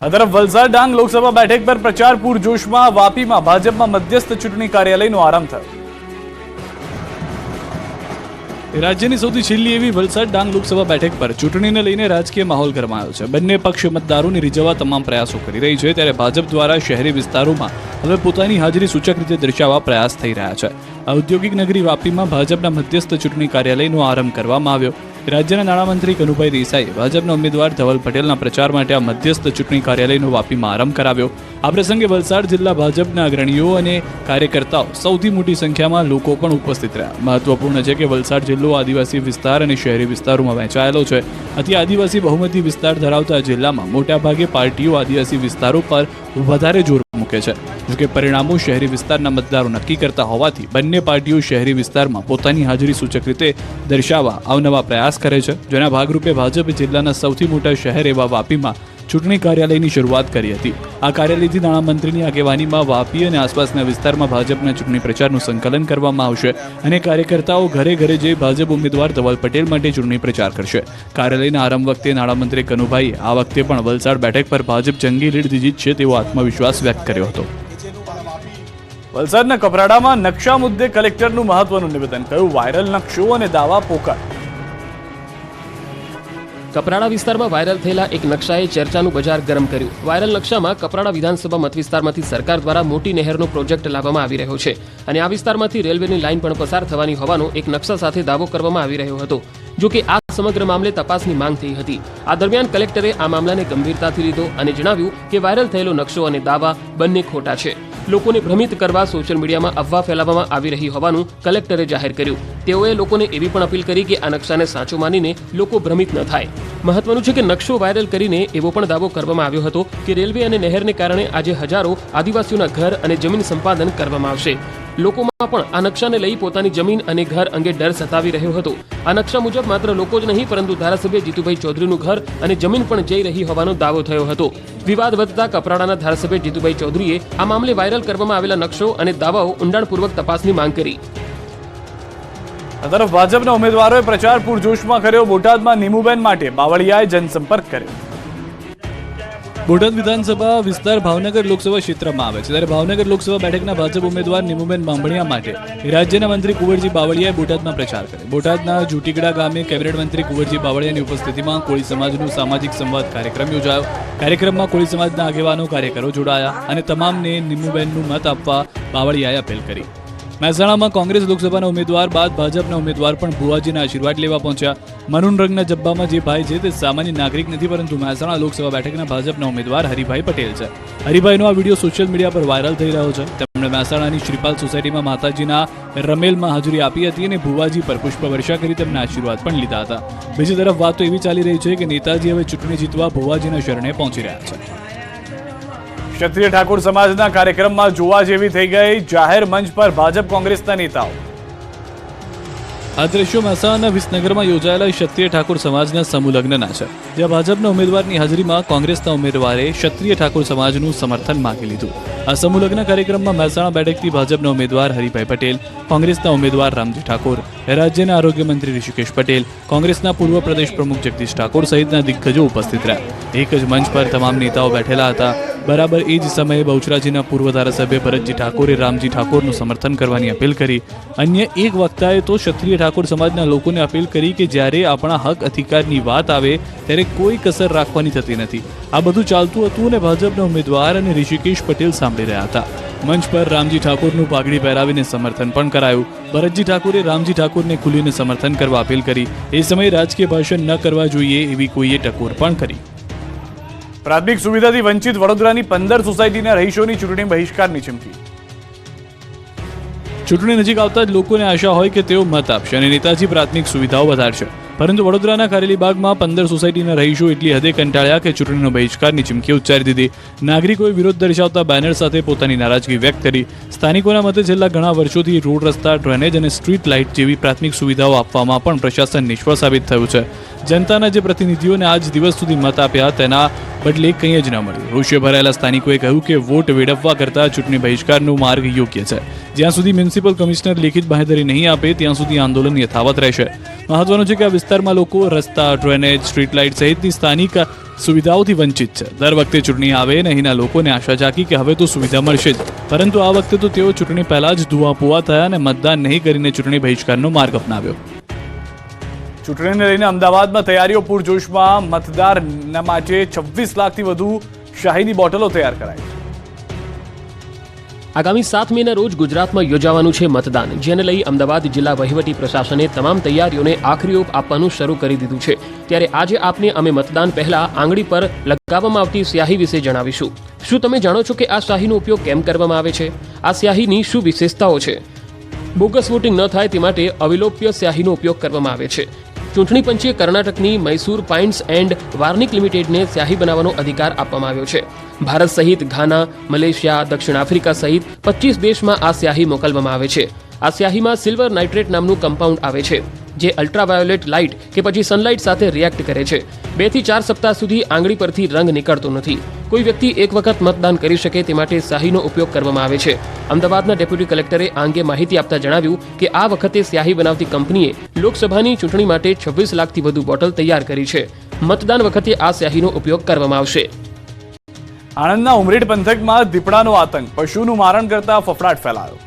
આ તરફ વલસાડ ડાંગ લોકસભા બેઠક પર પ્રચાર પૂરજોશમાં. વાપીમાં ભાજપમાં મધ્યસ્થ ચૂંટણી કાર્યાલયનો આરંભ થયો. રાજ્યની સૌથી છેલ્લી એવી વલસાડ ડાંગ લોકસભા બેઠક પર ચૂંટણીને લઈને રાજકીય માહોલ ગરમાયો છે. બંને પક્ષ મતદારોને રીઝવવા તમામ પ્રયાસો કરી રહી છે, ત્યારે ભાજપ દ્વારા શહેરી વિસ્તારોમાં હવે પોતાની હાજરી સૂચક રીતે દર્શાવવા પ્રયાસ થઈ રહ્યા છે. ઔદ્યોગિક નગરી વાપીમાં ભાજપના મધ્યસ્થ ચૂંટણી કાર્યાલયનો આરંભ કરવામાં આવ્યો. રાજ્યના નાણામંત્રી કનુભાઈ દેસાઈએ ભાજપના ઉમેદવાર ધવલ પટેલના પ્રચાર માટે આ મધ્યસ્થ ચૂંટણી કાર્યાલયનો વાપીમાં આરંભ કરાવ્યો. આ પ્રસંગે વલસાડ જિલ્લા ભાજપના અગ્રણીઓ અને કાર્યકર્તાઓ સૌથી મોટી સંખ્યામાં લોકો પણ ઉપસ્થિત રહ્યા. મહત્વપૂર્ણ છે કે વલસાડ જિલ્લો આદિવાસી વિસ્તાર અને શહેરી વિસ્તારોમાં વહેંચાયેલો છે. આથી આદિવાસી બહુમતી વિસ્તાર ધરાવતા જિલ્લામાં મોટાભાગે પાર્ટીઓ આદિવાસી વિસ્તારો પર વધારે જોર મૂકે છે. જોકે પરિણામો શહેરી વિસ્તારના મતદારો નક્કી કરતા હોવાથી બંને પાર્ટીઓ શહેરી વિસ્તારમાં પોતાની હાજરી સૂચક રીતે દર્શાવવા અવનવા પ્રયાસ કરે છે. જેના ભાગરૂપે ભાજપે જિલ્લાના સૌથી મોટા શહેર એવા વાપીમાં ચૂંટણી કાર્યાલયની શરૂઆત કરી હતી. આ કાર્યાલયથી નાણામંત્રીની આગેવાનીમાં વાપી અને આસપાસના વિસ્તારમાં ભાજપના ચૂંટણી પ્રચારનું સંકલન કરવામાં આવશે અને કાર્યકર્તાઓ ઘરે ઘરે જઈ ભાજપ ઉમેદવાર ધવલ પટેલ માટે ચૂંટણી પ્રચાર કરશે. કાર્યાલયના આરંભ વખતે નાણામંત્રી કનુભાઈએ આ વખતે પણ વલસાડ બેઠક પર ભાજપ જંગી લીડથી જીતશે તેવો આત્મવિશ્વાસ વ્યક્ત કર્યો હતો. વલસાડના કપરાડામાં નકશા મુદ્દે કલેક્ટરનું મહત્વનું નિવેદન. કહ્યું, વાયરલ નકશો અને દાવા પોકાર. કપરાડા વિસ્તારમાં વાયરલ થયેલા એક નકશાએ ચર્ચાનું બજાર ગરમ કર્યું. વાયરલ નકશામાં કપરાડા વિધાનસભા મત વિસ્તારમાંથી સરકાર દ્વારા મોટી નહેરનો પ્રોજેક્ટ લાવવામાં આવી રહ્યો છે અને આ વિસ્તારમાંથી રેલવેની લાઇન પણ પસાર થવાની હોવાનો એક નકશા સાથે દાવો કરવામાં આવી રહ્યો હતો. જો કે આ સમગ્ર મામલે તપાસની માંગ થઈ હતી. આ દરમિયાન કલેક્ટરે આ મામલાને ગંભીરતાથી લીધો અને જણાવ્યું કે વાયરલ થયેલો નકશો અને દાવા બંને ખોટા છે. લોકોને ભ્રમિત કરવા સોશિયલ મીડિયામાં અફવા ફેલાવવામાં આવી રહી હોવાનું કલેક્ટરે જાહેર કર્યું. તેઓએ લોકોને એવી પણ અપીલ કરી કે આ નકશાને સાચો માનીને લોકો ભ્રમિત ન થાય. મહત્વનું છે કે નકશો વાયરલ કરીને એવો પણ દાવો કરવામાં આવ્યો હતો કે રેલવે અને નહેરને કારણે આજે હજારો આદિવાસીઓના ઘર અને જમીન સંપાદન કરવામાં આવશે. લોકોમાં પણ આ નકશાને લઈ પોતાની જમીન અને ઘર અંગે ડર સતાવી રહ્યો હતો. આ નકશા મુજબ માત્ર લોકો જ નહીં પરંતુ ધારાસભ્ય જીતુભાઈ ચૌધરીનું ઘર અને જમીન પણ જઈ રહી હોવાનો દાવો થયો હતો. વિવાદ વધતા કપરાડાના ધારાસભ્ય જીતુભાઈ ચૌધરીએ આ મામલે વાયરલ કરવામાં આવેલા નકશો અને દાવાઓ ઊંડાણપૂર્વક તપાસની માંગ કરી. આ તરફ ભાજપના ઉમેદવારોએ પ્રચાર પૂરજોશમાં કર્યો. બોટાદમાં નીમુબેન માટે બાવળિયાએ જનસંપર્ક કર્યો. બોટાદ વિધાનસભા વિસ્તાર ભાવનગર લોકસભા ક્ષેત્રમાં આવે છે, ત્યારે ભાવનગર લોકસભા બેઠકના ભાજપ ઉમેદવાર નીમુબેન બાંભણિયા માટે રાજ્યના મંત્રી કુંવરજી બાવળિયાએ બોટાદમાં પ્રચાર કર્યો. બોટાદના જુટીગડા ગામે કેબિનેટ મંત્રી કુંવરજી બાવળિયાની ઉપસ્થિતિમાં કોળી સમાજનું સામાજિક સંવાદ કાર્યક્રમ યોજાયો. કાર્યક્રમમાં કોળી સમાજના આગેવાનો કાર્યકરો જોડાયા અને તમામને નીમુબેનનું મત આપવા બાવળિયાએ અપીલ કરી. મહેસાણામાં કોંગ્રેસ લોકસભાના ઉમેદવાર બાદ ભાજપના ઉમેદવાર પણ ભુવાજીના આશીર્વાદ લેવા પહોંચ્યા. મરૂન રંગના જબ્બામાં જે ભાઈ છે તે સામાન્ય નાગરિક નથી, પરંતુ મહેસાણા લોકસભા બેઠકના ભાજપના ઉમેદવાર હરિભાઈ પટેલ છે. હરિભાઈનો આ વિડીયો સોશિયલ મીડિયા પર વાયરલ થઈ રહ્યો છે. તેમણે મહેસાણાની શ્રીપાલ સોસાયટીમાં માતાજીના રમેલમાં હાજરી આપી હતી અને ભુવાજી પર પુષ્પવર્ષા કરી તેમના આશીર્વાદ પણ લીધા હતા. બીજી તરફ વાત તો એવી ચાલી રહી છે કે નેતાજી હવે ચૂંટણી જીતવા ભુવાજીના શરણે પહોંચી રહ્યા છે. ક્ષત્રિય ઠાકોર સમાજના કાર્યક્રમમાં જોવા જેવી થઈ ગઈ જાહેર મંચ પર ભાજપ કોંગ્રેસના નેતાઓ. આ દ્રશ્યો મહેસાણાના વિસનગરમાં યોજાયેલા ક્ષત્રિય ઠાકોર સમાજના સમૂહ લગ્નના છે, જ્યાં ભાજપના ઉમેદવારની હાજરીમાં કોંગ્રેસના ઉમેદવારે ક્ષત્રિય ઠાકોર સમાજનું સમર્થન માંગી લીધું. આ સમૂહ લગ્ન કાર્યક્રમમાં મહેસાણા બેઠકથી ભાજપના ઉમેદવાર હરિભાઈ પટેલ, કોંગ્રેસના ઉમેદવાર રામજી ઠાકોર, રાજ્યના આરોગ્ય મંત્રી ઋષિકેશ પટેલ, કોંગ્રેસના પૂર્વ પ્રદેશ પ્રમુખ જગદીશ ઠાકોર સહિતના દિગ્ગજો ઉપસ્થિત રહ્યા. એક જ મંચ પર તમામ નેતાઓ બેઠેલા હતા. બરાબર એ જ સમયે બહુચરાજીના પૂર્વ ધારાસભ્ય ભરતજી ઠાકોરે રામજી ઠાકોરનું સમર્થન કરવાની અપીલ કરી. અન્ય એક વક્તાએ તો ક્ષત્રિય ઠાકોર સમાજના લોકોને અપીલ કરી કે જ્યારે આપણા હક અધિકારની વાત આવે ત્યારે કોઈ કસર રાખવાની થતી નથી. આ બધું ચાલતું હતું અને ભાજપના ઉમેદવાર અને ઋષિકેશ પટેલ સાંભળી રહ્યા હતા. મંચ પર રામજી ઠાકોરનું પાઘડી પહેરાવીને સમર્થન પણ કરાયું. ભરતજી ઠાકોરે રામજી ઠાકોરને ખુલીને સમર્થન કરવા અપીલ કરી. એ સમયે રાજકીય ભાષણ ન કરવા જોઈએ એવી કોઈએ ટકોર પણ કરી. પ્રાથમિક સુવિધાથી વંચિત વડોદરાની 15 સોસાયટીના રહીશોની ચૂંટણી બહિષ્કારની ચીમકી. ચૂંટણી નજીક આવતા જ લોકોને આશા હોય કે તેઓ મત આપશે અને નેતાજી પ્રાથમિક સુવિધાઓ વધારશે, પરંતુ વડોદરાના કારેલીબાગમાં 15 સોસાયટીના રહીશો એટલી હદે કંટાળ્યા કે ચૂંટણીનો બહિષ્કારની ચીમકી ઉચ્ચારી દીધી. નાગરિકોએ વિરોધ દર્શાવતા બેનર સાથે પોતાની નારાજગી વ્યક્ત કરી. સ્થાનિકોના મતે છેલ્લા ઘણા વર્ષોથી રોડ, રસ્તા, ડ્રેનેજ અને સ્ટ્રીટ લાઇટ જેવી પ્રાથમિક સુવિધાઓ આપવામાં પણ પ્રશાસન નિષ્ફળ સાબિત થયું છે. જનતાના જે પ્રતિનિધિઓને આજ દિવસ સુધી મત આપ્યા તેના બદલે કંઈ જ ન મળ્યું. રોષે ભરાયેલા સ્થાનિકોએ કહ્યું કે વોટ વેડફવા કરતાં ચૂંટણી બહિષ્કારનો માર્ગ યોગ્ય છે. જ્યાં સુધી મ્યુનિસિપલ કમિશનર લેખિત બાંહેધરી નહીં આપે ત્યાં સુધી આંદોલન યથાવત રહેશે. મહત્વનું છે કે આ વિસ્તાર વિસ્તારમાં લોકો રસ્તા, ડ્રેનેજ, સ્ટ્રીટ લાઇટ સહિતની સ્થાનિક સુવિધાઓથી વંચિત છે. દર વખતે ચૂંટણી આવે અને અહીંના લોકોને આશા જાગી કે હવે તો સુવિધા મળશે જ, પરંતુ આ વખતે તો તેઓ ચૂંટણી પહેલા જ ધુઆપુઆ થયા અને મતદાન નહીં કરીને ચૂંટણી બહિષ્કારનો માર્ગ અપનાવ્યો. ચૂંટણીને લઈને અમદાવાદમાં તૈયારીઓ પૂરજોશમાં. મતદારના માટે 26 લાખથી વધુ શાહીની બોટલો તૈયાર કરાઈ. આગામી 7 મેના રોજ ગુજરાતમાં યોજાવાનું છે મતદાન, જેને લઈ અમદાવાદ જિલ્લા વહીવટી પ્રશાસને તમામ તૈયારીઓને આખરી ઓપ આપવાનું શરૂ કરી દીધું છે. ત્યારે આજે આપને અમે મતદાન પહેલા આંગળી પર લગાવવામાં આવતી સ્યાહી વિશે જણાવીશું. શું તમે જાણો છો કે આ સ્યાહીનો ઉપયોગ કેમ કરવામાં આવે છે? આ સ્યાહીની શું વિશેષતાઓ છે? બોગસ વોટિંગ ન થાય તે માટે અવિલોપ્ય સ્યાહીનો ઉપયોગ કરવામાં આવે છે. ચૂંટણી પંચે કર્ણાટકની મૈસૂર પાઇન્ટ્સ એન્ડ વાર્નિક લિમિટેડને સ્યાહી બનાવવાનો અધિકાર આપવામાં આવ્યો છે. ભારત સહિત ઘાના, મલેશિયા, દક્ષિણ આફ્રિકા સહિત 25 દેશમાં આ સ્યાહી મોકલવામાં આવે છે. આ સ્યાહીમાં સિલ્વર નાઇટ્રેટ નામનું કમ્પાઉન્ડ આવે છે, જે અલ્ટ્રાવાયોલેટ લાઇટ કે પછી સનલાઇટ સાથે રિએક્ટ કરે છે. 2 થી 4 સપ્તાહ સુધી આંગળી પરથી રંગ નીકળતો નથી. કોઈ વ્યક્તિ એક વખત મતદાન કરી શકે તે માટે સ્યાહીનો ઉપયોગ કરવામાં આવે છે. અમદાવાદના ડેપ્યુટી કલેક્ટરે આ અંગે માહિતી આપતા જણાવ્યું કે આ વખતે સ્યાહી બનાવતી કંપનીએ લોકસભાની ચૂંટણી માટે 26 લાખથી વધુ બોટલ તૈયાર કરી છે. મતદાન વખતે આ સ્યાહીનો ઉપયોગ કરવામાં આવશે. આણંદના ઉમરેઠ પંથકમાં દીપડાનો આતંક, પશુનું મારણ કરતા ફફડાટ ફેલાયો.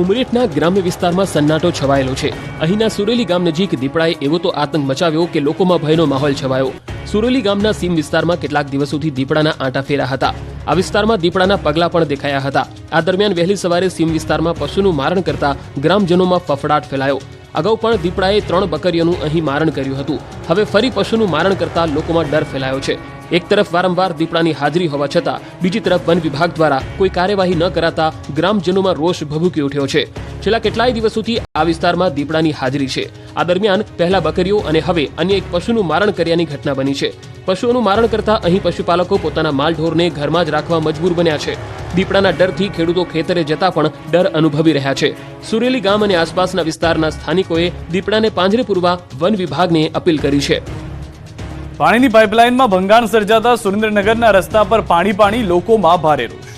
ઉમરેઠના ગ્રામ્ય વિસ્તારમાં સન્નાટો છવાયેલો છે. અહીંના સુરેલી ગામ નજીક દીપડાએ એવો તો આતંક મચાવ્યો કે લોકોમાં ભયનો માહોલ છવાયો. સુરેલી ગામના સીમ વિસ્તારમાં કેટલાક દિવસોથી દીપડાના આંટા ફેરા હતા. આ વિસ્તારમાં દીપડાના પગલા પણ દેખાયા હતા. આ દરમિયાન વહેલી સવારે સીમ વિસ્તારમાં પશુનું મારણ કરતા ગ્રામજનોમાં ફફડાટ ફેલાયો. અગાઉ પણ દીપડાએ 3 બકરીઓનું અહીં મારણ કર્યું હતું. હવે ફરી પશુનું મારણ કરતા લોકોમાં ડર ફેલાયો છે. એક તરફ વારંવાર દીપડાની હાજરી હોવા છતાં બીજી તરફ વન વિભાગ દ્વારા કોઈ કાર્યવાહી ન કરાતા ગ્રામજનોમાં રોષ ભભૂકી ઉઠ્યો છે. છેલ્લા કેટલાય દિવસોથી આ વિસ્તારમાં દીપડાની હાજરી છે. આ દરમિયાન પહેલા બકરીઓ અને હવે અન્ય એક પશુનું મારણ કર્યાની ઘટના બની છે. પશુઓનું મારણ કરતા અહીં પશુપાલકો પોતાના માલઢોરને ઘરમાં જ રાખવા મજબૂર બન્યા છે. દીપડાના ડરથી ખેડૂતો ખેતરે જતા પણ ડર અનુભવી રહ્યા છે. સુરેલી ગામ અને આસપાસના વિસ્તારના સ્થાનિકોએ દીપડાને પાંજરે પૂરવા વન વિભાગને અપીલ કરી છે. પાણીની પાઇપલાઇનમાં ભંગાણ સર્જાતા સુરેન્દ્રનગરના રસ્તા પર પાણી લોકોમાં ભારે રોષ.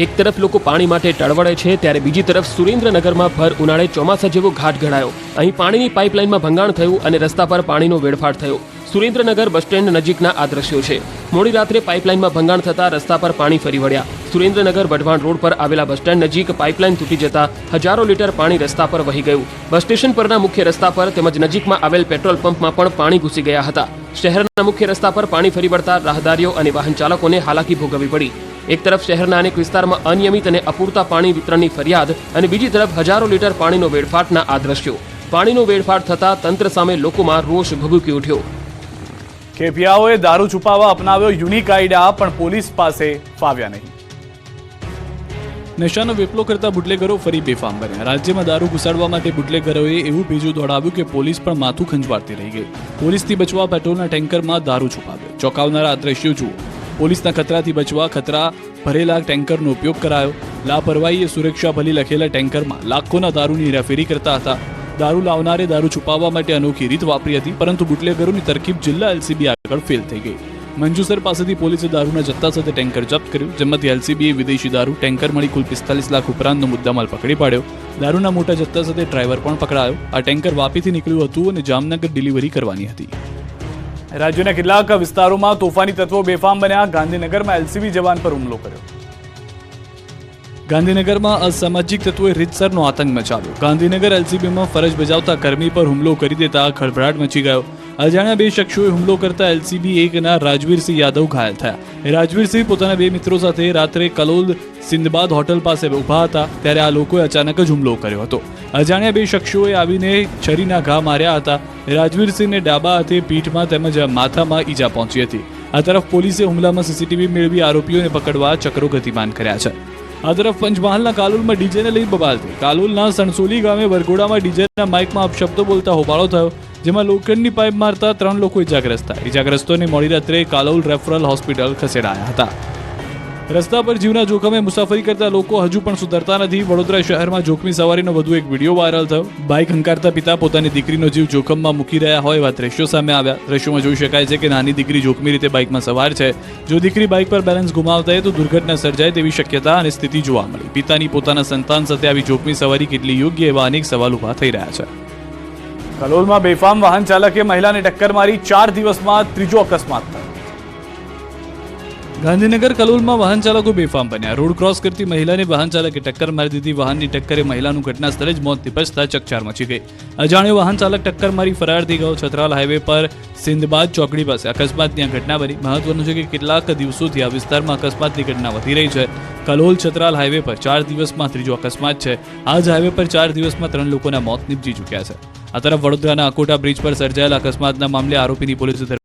એક તરફ લોકો પાણી માટે ટળવળે છે, ત્યારે બીજી તરફ સુરેન્દ્રનગરમાં ભર ઉનાળે ચોમાસા જેવો ઘાટ ઘડાયો. અહીં પાણીની પાઇપલાઇનમાં ભંગાણ થયું અને રસ્તા પર પાણીનો વેડફાટ થયો. સુરેન્દ્રનગર બસ સ્ટેન્ડ નજીકના આ દ્રશ્યો છે. મોડી રાત્રે પાઇપલાઇનમાં ભંગાણ થતા રસ્તા પર પાણી ફરી વળ્યા. સુરેન્દ્રનગર વઢવાણ રોડ પર આવેલા બસ સ્ટેન્ડ નજીક પાઇપલાઇન તૂટી જતા હજારો લીટર પાણી રસ્તા પર વહી ગયું. બસ સ્ટેશન પરના મુખ્ય રસ્તા પર તેમજ નજીકમાં આવેલ પેટ્રોલ પંપમાં પણ પાણી ઘૂસી ગયા હતા. શહેરના મુખ્ય રસ્તા પર પાણી ફરી વળતા રાહદારીઓ અને વાહન ચાલકોને હાલાકી ભોગવવી પડી. એક તરફ શહેરના અનેક વિસ્તારમાં અનિયમિત અને અપૂરતા પાણી વિતરણની ફરિયાદ અને બીજી તરફ હજારો લીટર પાણીનો વેડફાટના આ દ્રશ્યો. પાણીનો વેડફાટ થતા તંત્ર સામે લોકોમાં રોષ ભભૂકી ઉઠ્યો. કેપિયાઓએ દારૂ છુપાવવા અપનાવ્યો યુનિક આઈડિયા, પણ પોલીસ પાસે ફાવ્યા નહીં. નશાનો વેપલો કરતા બુટલેગરો ફરી બેફામ બન્યા. રાજ્યમાં દારૂ ઘુસાડવા માટે બુટલેગરોએ એવું બીજું દોડાવ્યું કે પોલીસ પણ માથું ખંજવાળતી રહી ગઈ. પોલીસથી બચવા પેટ્રોલના ટેન્કરમાં દારૂ છુપાવ્યો. ચોંકાવનારા આ દ્રશ્યો જુઓ. પોલીસના ખતરાથી બચવા ખતરા ભરેલા ટેન્કરનો ઉપયોગ કરાયો. લાપરવાહીએ સુરક્ષા ભલી લખેલા ટેન્કરમાં લાખોના દારૂની હેરાફેરી કરતા હતા. દારૂ લાવનારે દારૂ છુપાવવા માટે અનોખી રીત વાપરી હતી, પરંતુ બુટલેગરોની તરકીબ જિલ્લા એલસીબી આગળ ફેલ થઈ ગઈ. મંજુસર પાસેથી પોલીસે દારૂના જથ્થા સાથે ટેન્કર જપ્ત કર્યું, જેમાંથી એલસીબીએ વિદેશી દારૂ, ટેન્કર મળી કુલ 45 લાખ ઉપરાંતનો મુદ્દામાલ પકડી પાડ્યો. દારૂના મોટા જથ્થા સાથે ડ્રાઈવર પણ પકડાયો. આ ટેન્કર વાપીથી નીકળ્યું હતું અને જામનગર ડિલિવરી કરવાની હતી. રાજ્યના કેટલાક વિસ્તારોમાં તોફાની તત્વો બેફામ બન્યા. ગાંધીનગરમાં એલસીબી જવાન પર હુમલો કર્યો. ગાંધીનગરમાં અસામાજિક તત્વોએ રીતસરનો આતંક મચાવ્યો. ગાંધીનગર એલસીબીમાં ફરજ બજાવતા કર્મી પર હુમલો કરી દેતા ખળભળાટ મચી ગયો. અજાણ્યા 2 શખ્સોએ હુમલો કરતા એલસીબી 1ના રાજવીરસિંહ યાદવ ઘાયલ થયા. રાજવીરસિંહ પોતાના 2 મિત્રો સાથે રાત્રે કલોલ સિંદબાદ હોટલ પાસે ઊભા હતા, ત્યારે આ લોકોએ અચાનક જ હુમલો કર્યો હતો. અજાણ્યા 2 શખ્સોએ આવીને છરીના ઘા માર્યા હતા. રાજવીરસિંહને ડાબા હાથે, પીઠમાં તેમજ માથામાં ઈજા પહોંચી હતી. આ તરફ પોલીસે હુમલામાં સીસીટીવી મેળવી આરોપીઓને પકડવા ચક્રો ગતિમાન કર્યા છે. આ તરફ પંચમહાલના કાલોલમાં ડીજેને લઈ બબાલ થઈ. કાલોલના સણસોલી ગામે વરઘોડામાં ડીજેના માઇકમાં અપશબ્દો બોલતા હોબાળો થયો, જેમાં લોખંડની પાઇપ મારતા 3 લોકો ઇજાગ્રસ્ત થયા. ઇજાગ્રસ્તોને મોડી રાત્રે કાલોલ રેફરલ હોસ્પિટલ ખસેડાયા હતા. રસ્તા પર જીવના જોખમે મુસાફરી કરતા લોકો હજુ પણ સુધરતા નથી. વડોદરા શહેરમાં જોખમી સવારીનો વધુ એક વિડીયો વાયરલ થયો. બાઇક હંકારતા પિતા પોતાની દીકરીનો જીવ જોખમમાં મૂકી રહ્યા હોય એવા દ્રશ્યો સામે આવ્યા. દ્રશ્યોમાં જોઈ શકાય છે કે નાની દીકરી જોખમી રીતે બાઇકમાં સવાર છે. જો દીકરી બાઇક પર બેલેન્સ ગુમાવતા હોય તો દુર્ઘટના સર્જાય તેવી શક્યતા અને સ્થિતિ જોવા મળી. પિતાની પોતાના સંતાન સાથે આવી જોખમી સવારી કેટલી યોગ્ય એવા અનેક સવાલ ઉભા થઈ રહ્યા છે. કલોલમાં બેફામ વાહન ચાલકે મહિલાને ટક્કર મારી 4 દિવસમાં ત્રીજો અકસ્માત થયો. ગાંધીનગર કલોલમાં વાહન ચાલકો બેફામ બન્યા. રોડ ક્રોસ કરતી મહિલાને વાહન ચાલકે ટક્કર મારી દીધી. વાહનની ટક્કરે મહિલાનું ઘટના સ્થળે જ મોત નિપજતા ચકચાર મચી ગઈ. અજાણ્યો વાહન ચાલક ટક્કર મારી ફરાર થઈ ગયો. છતરાલ હાઈવે પર સિંધબાદ ચોકડી પાસે અકસ્માતની આ ઘટના બની. મહત્વનું છે કે કેટલાક દિવસોથી આ વિસ્તારમાં અકસ્માતની ઘટના વધી રહી છે. કલોલ છતરાલ હાઈવે પર 4 દિવસમાં ત્રીજો અકસ્માત છે. આ જ હાઈવે પર 4 દિવસમાં 3 લોકોના મોત નીપજી ચૂક્યા છે. આ તરફ વડોદરાના અકોટા બ્રિજ પર સર્જાયેલા અકસ્માતના મામલે આરોપીની પોલીસે